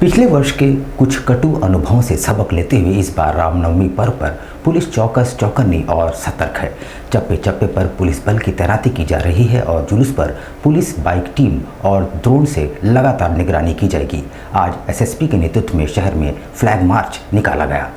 पिछले वर्ष के कुछ कटु अनुभवों से सबक लेते हुए इस बार रामनवमी पर्व पर पुलिस चौकस चौकन्नी और सतर्क है। चप्पे चप्पे पर पुलिस बल की तैनाती की जा रही है और जुलूस पर पुलिस बाइक टीम और ड्रोन से लगातार निगरानी की जाएगी। आज एसएसपी के नेतृत्व में शहर में फ्लैग मार्च निकाला गया।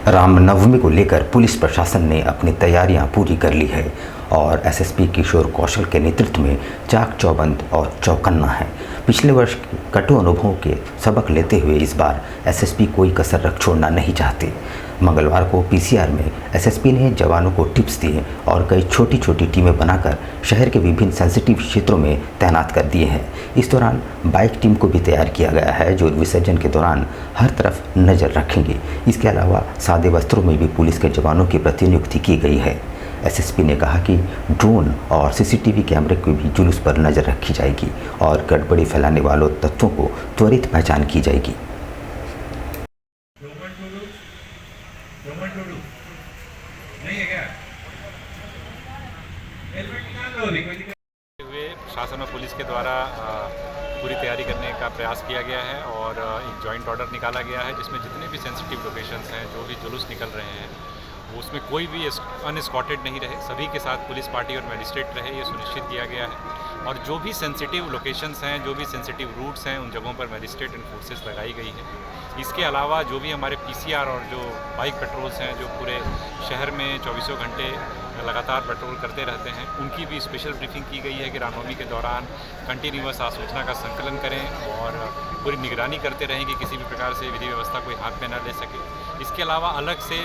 रामनवमी को लेकर पुलिस प्रशासन ने अपनी तैयारियां पूरी कर ली है और एसएसपी किशोर कौशल के नेतृत्व में चाक चौबंद और चौकन्ना है। पिछले वर्ष कटु अनुभवों के सबक लेते हुए इस बार एसएसपी कोई कसर रख छोड़ना नहीं चाहते। मंगलवार को पीसीआर में एसएसपी ने जवानों को टिप्स दिए और कई छोटी छोटी टीमें बनाकर शहर के विभिन्न सेंसिटिव क्षेत्रों में तैनात कर दिए हैं। इस दौरान बाइक टीम को भी तैयार किया गया है जो विसर्जन के दौरान हर तरफ नज़र रखेंगे। इसके अलावा सादे वस्त्रों में भी पुलिस के जवानों की प्रतिनियुक्ति की गई है। एसएसपी ने कहा कि ड्रोन और सीसीटीवी कैमरे की भी जुलूस पर नज़र रखी जाएगी और गड़बड़ी फैलाने वालों तत्वों को त्वरित पहचान की जाएगी। प्रशासन और पुलिस के द्वारा पूरी तैयारी करने का प्रयास किया गया है और एक जॉइंट ऑर्डर निकाला गया है जिसमें जितने भी सेंसिटिव लोकेशंस हैं, जो भी जुलूस निकल रहे हैं, वो उसमें कोई भी अनएस्कॉटेड नहीं रहे, सभी के साथ पुलिस पार्टी और मैजिस्ट्रेट रहे, ये सुनिश्चित किया गया है। और जो भी सेंसिटिव लोकेशंस हैं, जो भी सेंसिटिव रूट्स हैं, उन जगहों पर मैजिस्ट्रेट एंड फोर्सेस लगाई गई हैं। इसके अलावा जो भी हमारे पीसीआर और जो बाइक पेट्रोल्स हैं, जो पूरे शहर में 24 घंटे लगातार पेट्रोल करते रहते हैं, उनकी भी स्पेशल ब्रीफिंग की गई है कि रामनवमी के दौरान कंटिन्यूअस आसूचना का संकलन करें और पूरी निगरानी करते रहें कि किसी भी प्रकार से विधि व्यवस्था कोई हाथ में न ले सके। इसके अलावा अलग से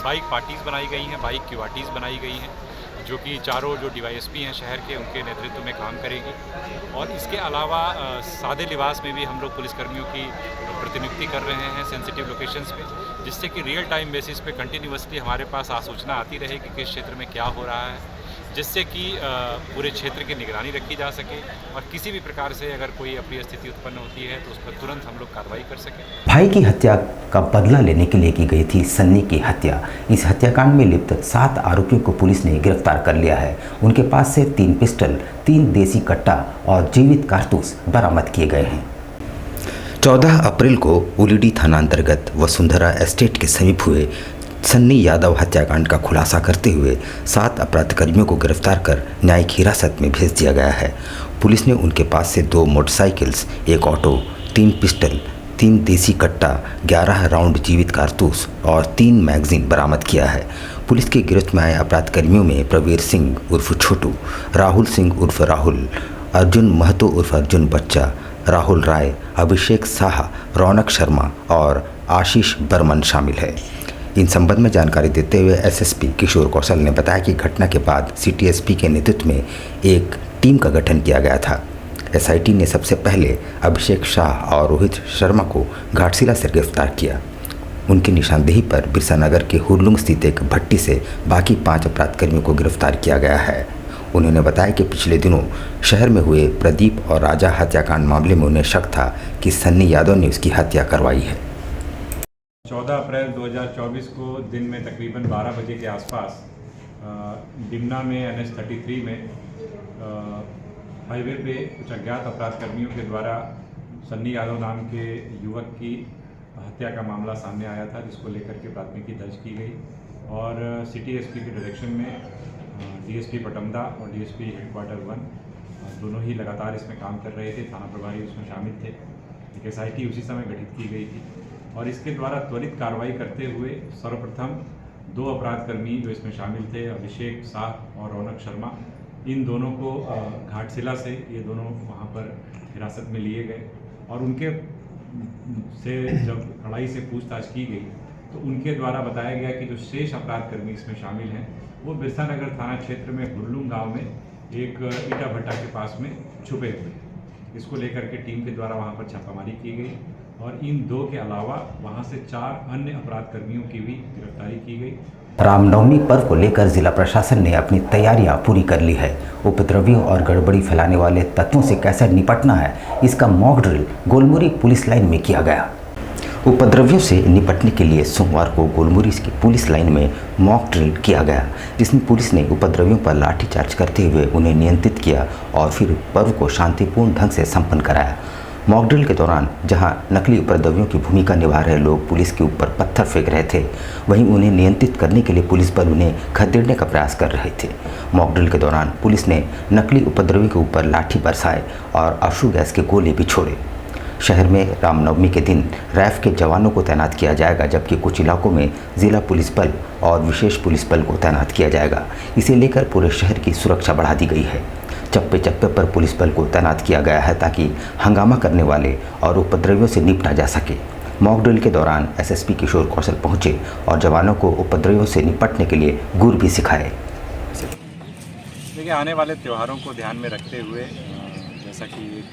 बाइक पार्टीज़ बनाई गई हैं, बाइक क्यूआरटीज़ बनाई गई हैं, जो कि चारों जो डीवाईएसपी हैं शहर के, उनके नेतृत्व में काम करेगी। और इसके अलावा सादे लिबास में भी हम लोग पुलिसकर्मियों की प्रतिनियुक्ति कर रहे हैं सेंसिटिव लोकेशंस पे, जिससे कि रियल टाइम बेसिस पे कंटिन्यूअसली हमारे पास आसूचना आती रहे कि किस क्षेत्र में क्या हो रहा है, जिससे कि पूरे क्षेत्र की निगरानी रखी जा सके और किसी भी प्रकार से अगर कोई अप्रिय स्थिति उत्पन्न होती है तो उस पर तुरंत हम लोग कार्रवाई कर सकें। भाई की हत्या का बदला लेने के लिए की गई थी सन्नी की हत्या। इस हत्याकांड में लिप्त 7 आरोपियों को पुलिस ने गिरफ्तार कर लिया है। उनके पास से 3 पिस्टल, 3 देसी कट्टा और जीवित कारतूस बरामद किए गए हैं। 14 अप्रैल को उलीडी थाना अंतर्गत वसुंधरा एस्टेट के समीप हुए सन्नी यादव हत्याकांड का खुलासा करते हुए 7 अपराधकर्मियों को गिरफ्तार कर न्यायिक हिरासत में भेज दिया गया है। पुलिस ने उनके पास से 2 मोटरसाइकिल्स, 1 ऑटो, 3 पिस्टल, 3 देसी कट्टा, 11 राउंड जीवित कारतूस और 3 मैगजीन बरामद किया है। पुलिस की गिरफ्त में आए अपराधकर्मियों में प्रवीर सिंह उर्फ छोटू, राहुल सिंह उर्फ राहुल, अर्जुन महतो उर्फ अर्जुन बच्चा, राहुल राय, अभिषेक साहा, रौनक शर्मा और आशीष बर्मन शामिल है। इन संबंध में जानकारी देते हुए एसएसपी किशोर कौशल ने बताया कि घटना के बाद सीटीएसपी के नेतृत्व में एक टीम का गठन किया गया था। एसआईटी ने सबसे पहले अभिषेक शाह और रोहित शर्मा को घाटशिला से गिरफ्तार किया। उनकी निशानदेही पर बिरसा नगर के हुरलुंग स्थित एक भट्टी से बाकी 5 अपराधकर्मियों को गिरफ्तार किया गया है। उन्होंने बताया कि पिछले दिनों शहर में हुए प्रदीप और राजा हत्याकांड मामले में उन्हें शक था कि सन्नी यादव ने उसकी हत्या करवाई है। 14 अप्रैल 2024 को दिन में तकरीबन 12 बजे के आसपास डिमना में NH 33 में हाईवे पे कुछ अज्ञात अपराधकर्मियों के द्वारा सन्नी यादव नाम के युवक की हत्या का मामला सामने आया था, जिसको लेकर के प्राथमिकी दर्ज की गई और सिटी एसपी के डायरेक्शन में डीएसपी पटमदा और डीएसपी हेडक्वार्टर 1 दोनों ही लगातार इसमें काम कर रहे थे। थाना प्रभारी उसमें शामिल थे। एक एसआईटी उसी समय गठित की गई थी और इसके द्वारा त्वरित कार्रवाई करते हुए सर्वप्रथम 2 अपराधकर्मी जो इसमें शामिल थे, अभिषेक शाह और रौनक शर्मा, इन दोनों को घाटशिला से ये दोनों वहाँ पर हिरासत में लिए गए और उनके से जब कड़ाई से पूछताछ की गई तो उनके द्वारा बताया गया कि जो शेष अपराधकर्मी इसमें शामिल हैं वो बिरसा नगर थाना क्षेत्र में हुरलुंग गाँव में एक ईटा भट्टा के पास में छुपे हुए। इसको लेकर के टीम के द्वारा वहाँ पर छापामारी की गई और इन 2 के अलावा वहां से 4 अन्य अपराधकर्मियों की भी गिरफ्तारी की गई। रामनवमी पर्व को लेकर जिला प्रशासन ने अपनी तैयारियां पूरी कर ली है। उपद्रवियों और गड़बड़ी फैलाने वाले तत्वों से कैसे निपटना है, इसका mock drill Golmuri police line में किया गया। उपद्रवियों से निपटने के लिए सोमवार को गोलमुरी की पुलिस लाइन में मॉक ड्रिल किया गया, जिसमें पुलिस ने उपद्रवियों पर लाठीचार्ज करते हुए उन्हें नियंत्रित किया और फिर पर्व को शांतिपूर्ण ढंग से संपन्न कराया। मॉकड्रिल के दौरान जहां नकली उपद्रवियों की भूमिका निभा रहे लोग पुलिस के ऊपर पत्थर फेंक रहे थे, वहीं उन्हें नियंत्रित करने के लिए पुलिस बल उन्हें खदेड़ने का प्रयास कर रहे थे। मॉकड्रिल के दौरान पुलिस ने नकली उपद्रवियों के ऊपर लाठी बरसाए और आंसू गैस के गोले भी छोड़े। शहर में रामनवमी के दिन रैफ के जवानों को तैनात किया जाएगा, जबकि कुछ इलाकों में जिला पुलिस बल और विशेष पुलिस बल को तैनात किया जाएगा। इसे लेकर पूरे शहर की सुरक्षा बढ़ा दी गई है। चप्पे चप्पे पर पुलिस बल को तैनात किया गया है ताकि हंगामा करने वाले और उपद्रवियों से निपटा जा सके। मॉकड्रिल के दौरान एसएसपी किशोर कौशल पहुंचे और जवानों को उपद्रवियों से निपटने के लिए गुर भी सिखाए। देखिए, आने वाले त्योहारों को ध्यान में रखते हुए जैसा कि एक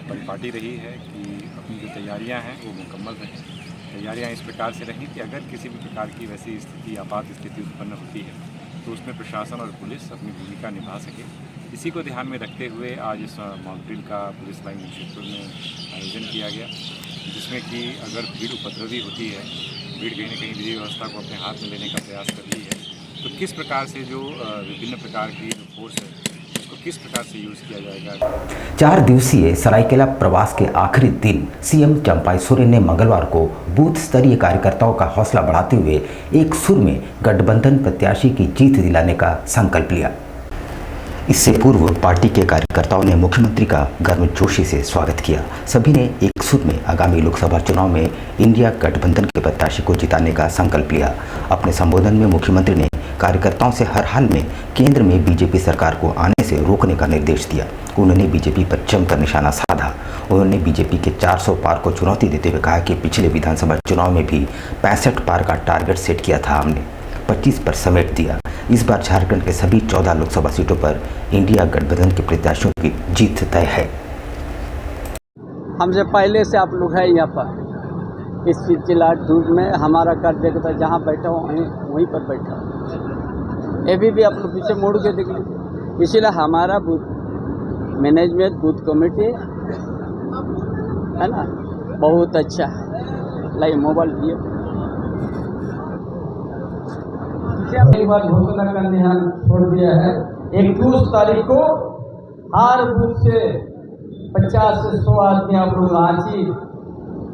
परिपाटी रही है कि अपनी जो तैयारियां हैं वो मुकम्मल रहें। तैयारियां इस प्रकार से रहें कि अगर किसी भी प्रकार की वैसी स्थिति आपात स्थिति उत्पन्न होती है तो उसमें प्रशासन और पुलिस अपनी भूमिका निभा सके। इसी को ध्यान में रखते हुए आज इस मॉकड्रिल का पुलिस लाइन जमशेदपुर में आयोजन किया गया, जिसमें कि अगर भीड़ उपद्रवी होती है, भीड़ कहीं न कहीं विधि व्यवस्था को अपने हाथ में लेने का प्रयास करती है, तो किस प्रकार से जो विभिन्न प्रकार की फोर्स है उसको किस प्रकार से यूज़ किया जाएगा। 4 दिवसीय सरायकेला प्रवास के आखिरी दिन सीएम चंपाई सोरेन ने मंगलवार को बूथ स्तरीय कार्यकर्ताओं का हौसला बढ़ाते हुए एक सुर में गठबंधन प्रत्याशी की जीत दिलाने का संकल्प लिया। इससे पूर्व पार्टी के कार्यकर्ताओं ने मुख्यमंत्री का गर्मजोशी से स्वागत किया। सभी ने एक सुर में आगामी लोकसभा चुनाव में इंडिया गठबंधन के प्रत्याशी को जिताने का संकल्प लिया। अपने संबोधन में मुख्यमंत्री ने कार्यकर्ताओं से हर हाल में केंद्र में बीजेपी सरकार को आने से रोकने का निर्देश दिया। उन्होंने बीजेपी पर जमकर निशाना साधा। उन्होंने बीजेपी के 400 पार को चुनौती देते हुए कहा कि पिछले विधानसभा चुनाव में भी 65 पार का टारगेट सेट किया था, हमने 25 पर समेट दिया। इस बार झारखंड के सभी 14 लोकसभा सीटों पर इंडिया गठबंधन के प्रत्याशियों की जीत तय है। हमसे पहले से आप लोग हैं यहाँ पर इस चिल्लाट धूप में हमारा कार्यकर्ता जहाँ बैठा हो वहीं पर बैठा। ये भी आप लोग पीछे मुड़ के देख लीजिए। इसीलिए हमारा बूथ मैनेजमेंट बूथ कमेटी है ना, बहुत अच्छा है। लाइए मोबाइल दिए एक बार घोषणा करने यहाँ छोड़ दिया है। 21 तारीख को हर बूथ से 50 से 100 आदमी आप लोग रांची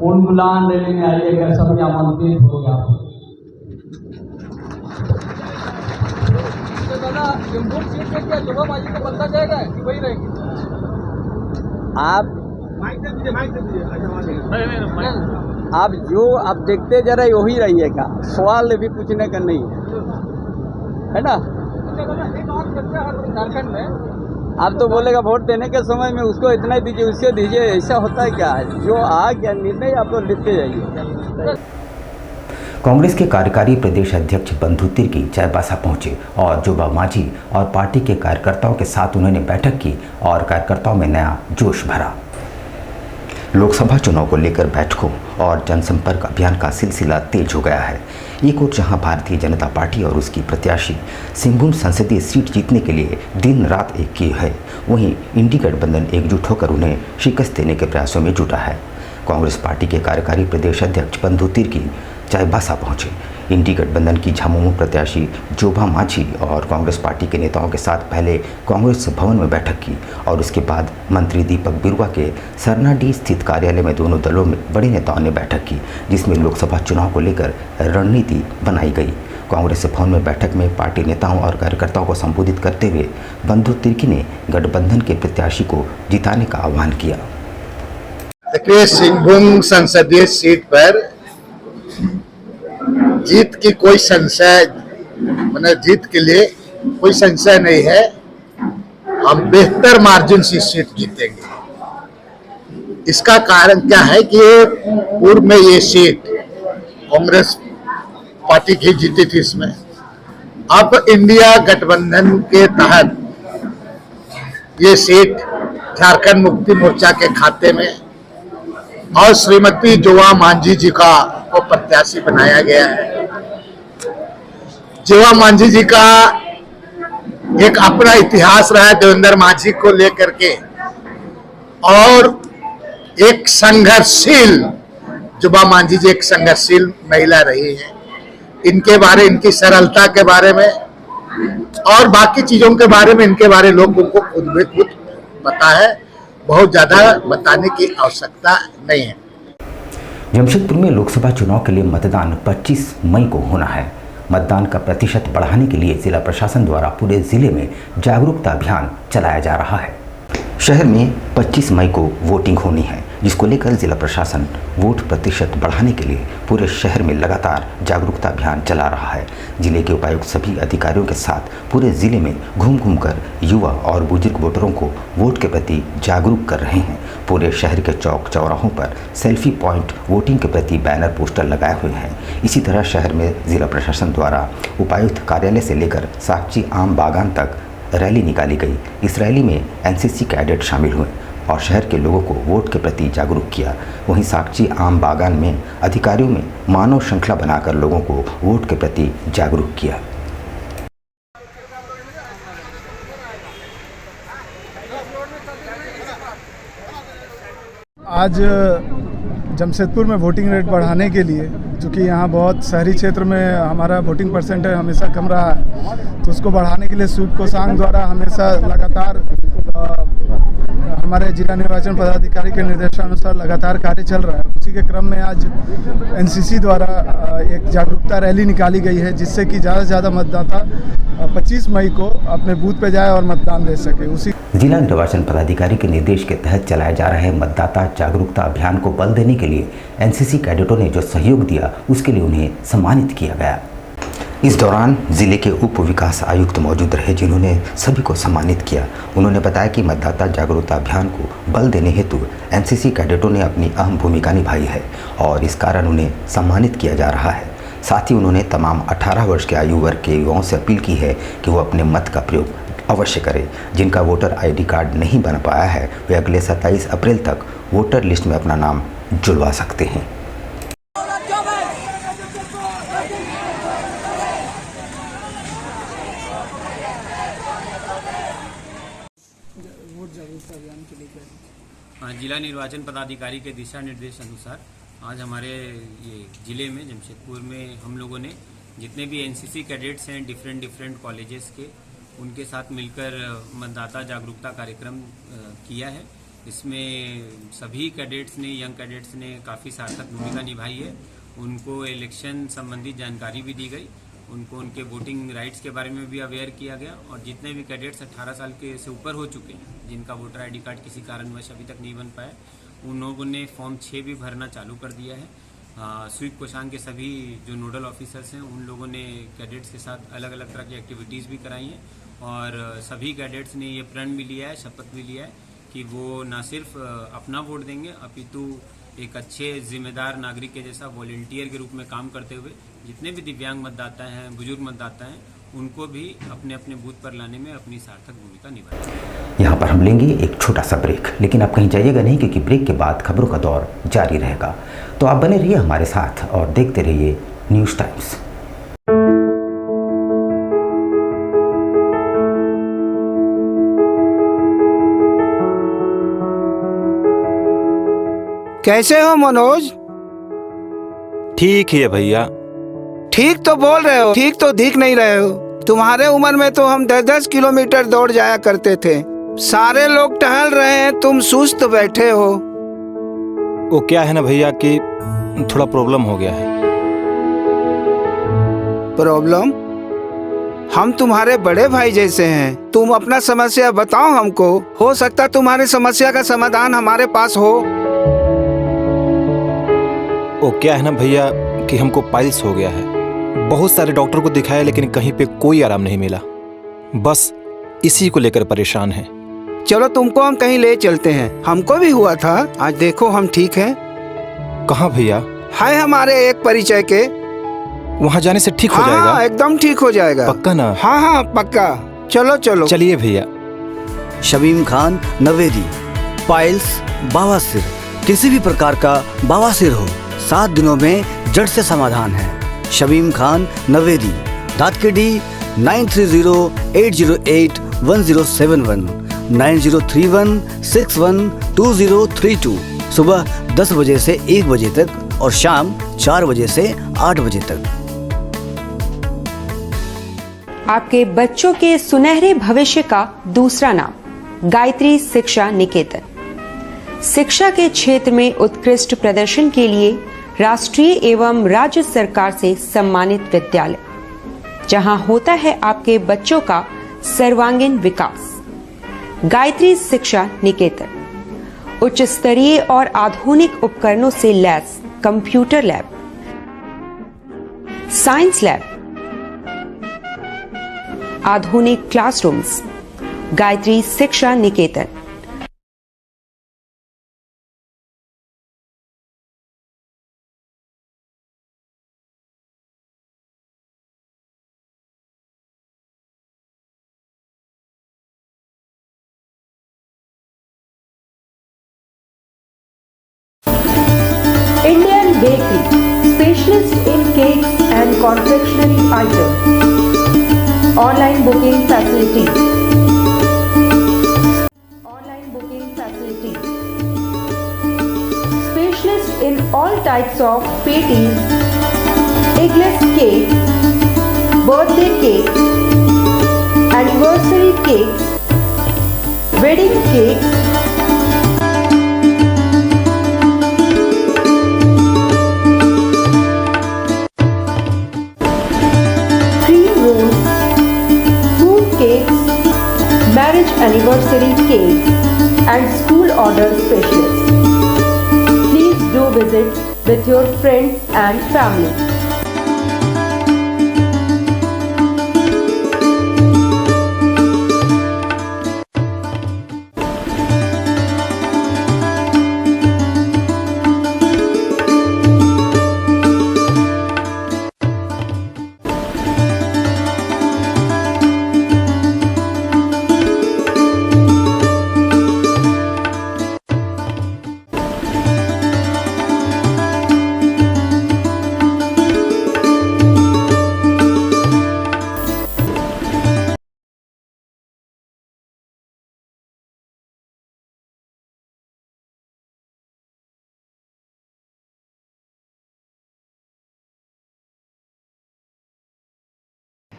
उन्मूलन रैली में आइएगा, सब आमंत्रित हो गया। आप जो आप देखते जरा वही रहिएगा, सवाल भी पूछने का नहीं है ना। झारखंड में आप तो बोलेगा वोट देने के समय में उसको इतना दीजिए उससे दीजिए, ऐसा होता है क्या? जो आ गया निर्णय आप लोग लेते जाइए। कांग्रेस के कार्यकारी प्रदेश अध्यक्ष बंधु तिर्की चाईबासा पहुंचे और जोबा मांझी और पार्टी के कार्यकर्ताओं के साथ उन्होंने बैठक की और कार्यकर्ताओं में नया जोश भरा। लोकसभा चुनाव को लेकर बैठकों और जनसंपर्क अभियान का सिलसिला तेज हो गया है। एक ओर जहां भारतीय जनता पार्टी और उसकी प्रत्याशी सिंहभूम संसदीय सीट जीतने के लिए दिन रात एक की है, वहीं इंडी गठबंधन एकजुट होकर उन्हें शिकस्त देने के प्रयासों में जुटा है। कांग्रेस पार्टी के कार्यकारी प्रदेश अध्यक्ष बंधु तिर्की चाईबासा पहुंचे। इंडी गठबंधन की झामुमो प्रत्याशी जोबा मांझी और कांग्रेस पार्टी के नेताओं के साथ पहले कांग्रेस भवन में बैठक की और उसके बाद मंत्री दीपक बिरुआ के सरनाडीह स्थित कार्यालय में दोनों दलों में बड़े नेताओं ने बैठक की, जिसमें लोकसभा चुनाव को लेकर रणनीति बनाई गई। कांग्रेस भवन में बैठक में पार्टी नेताओं और कार्यकर्ताओं को संबोधित करते हुए बंधु तिर्की ने गठबंधन के प्रत्याशी को जिताने का आह्वान किया। देखिए, सिंहभूम संसदीय सीट पर जीत की कोई संशय, मतलब जीत के लिए कोई संशय नहीं है। हम बेहतर मार्जिन से सीट जीतेंगे। इसका कारण क्या है कि पूर्व में ये सीट कांग्रेस पार्टी की जीती थी, इसमें अब इंडिया गठबंधन के तहत ये सीट झारखंड मुक्ति मोर्चा के खाते में और श्रीमती जोबा मांझी जी का को प्रत्याशी बनाया गया है। जोबा मांझी जी का एक अपना इतिहास रहा है देवेंद्र मांझी को लेकर के, और एक संघर्षशील जोबा मांझी जी एक संघर्षशील महिला रही है। इनके बारे, इनकी सरलता के बारे में और बाकी चीजों के बारे में, इनके बारे लोगों को खुद भी खुद पता है। बहुत ज़्यादा बताने की आवश्यकता नहीं है। जमशेदपुर में लोकसभा चुनाव के लिए मतदान 25 मई को होना है। मतदान का प्रतिशत बढ़ाने के लिए जिला प्रशासन द्वारा पूरे जिले में जागरूकता अभियान चलाया जा रहा है। शहर में 25 मई को वोटिंग होनी है, जिसको लेकर जिला प्रशासन वोट प्रतिशत बढ़ाने के लिए पूरे शहर में लगातार जागरूकता अभियान चला रहा है। जिले के उपायुक्त सभी अधिकारियों के साथ पूरे जिले में घूम घूम कर युवा और बुजुर्ग वोटरों को वोट के प्रति जागरूक कर रहे हैं। पूरे शहर के चौक चौराहों पर सेल्फी पॉइंट वोटिंग के प्रति बैनर पोस्टर लगाए हुए हैं। इसी तरह शहर में जिला प्रशासन द्वारा उपायुक्त कार्यालय से लेकर साक्षी आम बागान तक रैली निकाली गई। इस रैली में एनसीसी कैडेट शामिल हुए और शहर के लोगों को वोट के प्रति जागरूक किया। वहीं साक्षी आम बागान में अधिकारियों में मानव श्रृंखला बनाकर लोगों को वोट के प्रति जागरूक किया। आज जमशेदपुर में वोटिंग रेट बढ़ाने के लिए, चूँकि यहाँ बहुत शहरी क्षेत्र में हमारा वोटिंग परसेंटेज हमेशा कम रहा है, तो उसको बढ़ाने के लिए स्वीप कोषांग द्वारा हमेशा लगातार हमारे जिला निर्वाचन पदाधिकारी के निर्देशानुसार लगातार कार्य चल रहा है। उसी के क्रम में आज एनसीसी द्वारा एक जागरूकता रैली निकाली गई है, जिससे कि ज़्यादा से ज़्यादा मतदाता 25 मई को अपने बूथ पे जाए और मतदान दे सके। उसी जिला निर्वाचन पदाधिकारी के निर्देश के तहत चलाए जा रहे मतदाता जागरूकता अभियान को बल देने के लिए एनसीसी कैडेटों ने जो सहयोग दिया, उसके लिए उन्हें सम्मानित किया गया। इस दौरान जिले के उप विकास आयुक्त मौजूद रहे, जिन्होंने सभी को सम्मानित किया। उन्होंने बताया कि मतदाता जागरूकता अभियान को बल देने हेतु एनसीसी कैडेटों ने अपनी अहम भूमिका निभाई है और इस कारण उन्हें सम्मानित किया जा रहा है। साथ ही उन्होंने तमाम 18 वर्ष के आयु वर्ग के युवाओं से अपील की है कि वो अपने मत का प्रयोग अवश्य करें। जिनका वोटर आईडी कार्ड नहीं बन पाया है, वे अगले 27 अप्रैल तक वोटर लिस्ट में अपना नाम जुड़वा सकते हैं। जिला निर्वाचन पदाधिकारी के दिशा निर्देश अनुसार आज हमारे ये ज़िले में जमशेदपुर में हम लोगों ने जितने भी एनसीसी कैडेट्स हैं डिफरेंट कॉलेजेस के, उनके साथ मिलकर मतदाता जागरूकता कार्यक्रम किया है। इसमें सभी कैडेट्स ने, यंग कैडेट्स ने काफ़ी सार्थक भूमिका निभाई है। उनको इलेक्शन संबंधी जानकारी भी दी गई, उनको उनके वोटिंग राइट्स के बारे में भी अवेयर किया गया और जितने भी कैडेट्स 18 साल के से ऊपर हो चुके हैं, जिनका वोटर आईडी कार्ड किसी कारणवश अभी तक नहीं बन पाया, उन लोगों ने फॉर्म 6 भी भरना चालू कर दिया है। स्वीप कोषांग के सभी जो नोडल ऑफिसर्स हैं, उन लोगों ने कैडेट्स के साथ अलग अलग तरह की एक्टिविटीज़ भी कराई हैं और सभी कैडेट्स ने ये प्रण भी लिया है, शपथ भी लिया है कि वो ना सिर्फ अपना वोट देंगे, अपितु एक अच्छे जिम्मेदार नागरिक के जैसा वॉलंटियर के रूप में काम करते हुए जितने भी दिव्यांग मतदाता हैं, बुजुर्ग मतदाता हैं, उनको भी अपने अपने बूथ पर लाने में अपनी सार्थक भूमिका निभाएंगे। यहाँ पर हम लेंगे एक छोटा सा ब्रेक, लेकिन आप कहीं जाइएगा नहीं, क्योंकि ब्रेक के बाद खबरों का दौर जारी रहेगा। तो आप बने रहिए हमारे साथ और देखते रहिए न्यूज़ टाइम्स। कैसे हो मनोज? ठीक है भैया। ठीक तो बोल रहे हो, ठीक तो दिख नहीं रहे हो। तुम्हारे उम्र में तो हम 10-10 किलोमीटर दौड़ जाया करते थे। सारे लोग टहल रहे हैं, तुम सुस्त बैठे हो। वो क्या है ना भैया कि थोड़ा प्रॉब्लम हो गया है। प्रॉब्लम? हम तुम्हारे बड़े भाई जैसे हैं, तुम अपना समस्या बताओ हमको। हो सकता तुम्हारी समस्या का समाधान हमारे पास हो। वो क्या है ना भैया कि हमको पाइल्स हो गया है। बहुत सारे डॉक्टर को दिखाया, लेकिन कहीं पे कोई आराम नहीं मिला। बस इसी को लेकर परेशान हैं। चलो तुमको हम कहीं ले चलते हैं, हमको भी हुआ था। आज देखो हम ठीक हैं। कहाँ भैया? है हमारे एक परिचय के। वहाँ जाने से ठीक हो जाएगा? हाँ, एकदम ठीक हो जाएगा। पक्का ना? हाँ हाँ पक्का। चलो चलो चलिए भैया। शमीम खान नवेदी, पाइल्स, बवासीर, किसी भी प्रकार का बवासीर हो, 7 दिनों में जड़ से समाधान है। शमीम खान नवेदी, दादकेडी 9308081071, 9031612032, सुबह 10 बजे से 1 बजे तक और शाम 4 बजे से 8 बजे तक। आपके बच्चों के सुनहरे भविष्य का दूसरा नाम गायत्री शिक्षा निकेतन। शिक्षा के क्षेत्र में उत्कृष्ट प्रदर्शन के लिए राष्ट्रीय एवं राज्य सरकार से सम्मानित विद्यालय, जहां होता है आपके बच्चों का सर्वांगीण विकास। गायत्री शिक्षा निकेतन उच्च स्तरीय और आधुनिक उपकरणों से lace computer lab, science lab, आधुनिक क्लासरूम्स। गायत्री शिक्षा निकेतन। Indian Bakery, specialist in cakes and confectionery items. Online booking facility. Online booking facility. Specialist in all types of patties, eggless cake, birthday cake, anniversary cakes, wedding cakes, marriage anniversary cake and school order specialist. Please do visit with your friends and family.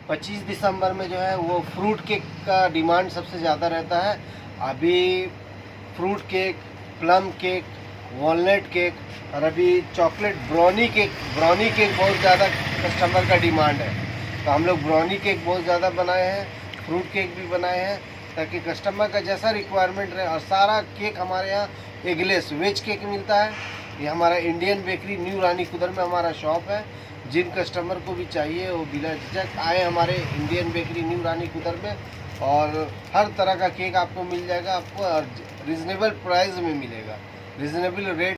पच्चीस दिसंबर में जो है वो fruit cake का demand सबसे ज़्यादा रहता है। अभी fruit cake, plum cake, walnut cake और अभी चॉकलेट ब्राउनी केक बहुत ज़्यादा कस्टमर का डिमांड है। तो हम लोग ब्राउनी केक बहुत ज़्यादा बनाए हैं, फ्रूट केक भी बनाए हैं ताकि कस्टमर का जैसा रिक्वायरमेंट रहे। और सारा केक हमारे यहाँ एगलेस वेज केक मिलता है। ये हमारा इंडियन बेकरी न्यू रानी कुदर में हमारा शॉप है। जिन कस्टमर को भी चाहिए वो बिना झिझक आए हमारे इंडियन बेकरी न्यू रानी कुदर में, और हर तरह का केक आपको मिल जाएगा आपको, और रिजनेबल प्राइस में मिलेगा, रिजनेबल रेट।